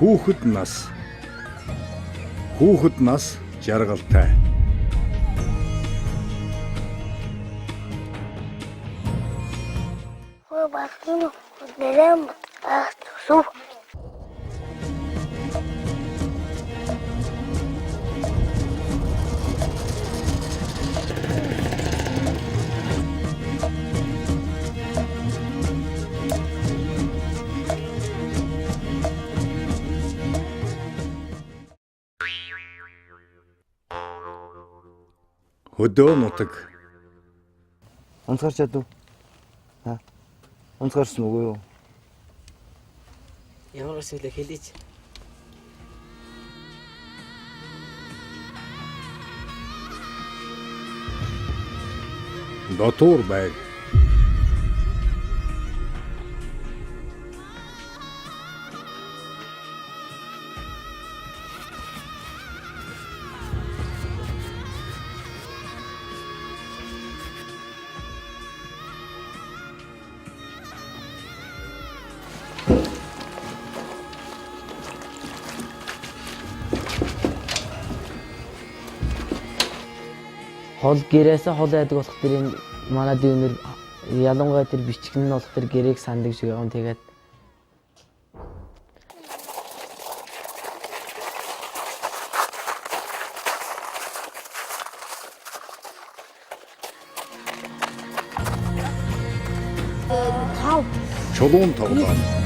Хүүхэд нас жаргалтай. Батны нэрэн суу. Хөдөө нутаг. Онцгорч ядуу. Онцгорсон уу юу? Ямар өсөлө хэлээч. Дотуур байг. Хол гэрээсээ хол айдаг болох тэр энэ манай дүүнэр ялангуяа тэр бичгэн нь болох тэр гэрээг санддаг шиг юм тэгээд Чулуун тоглоом.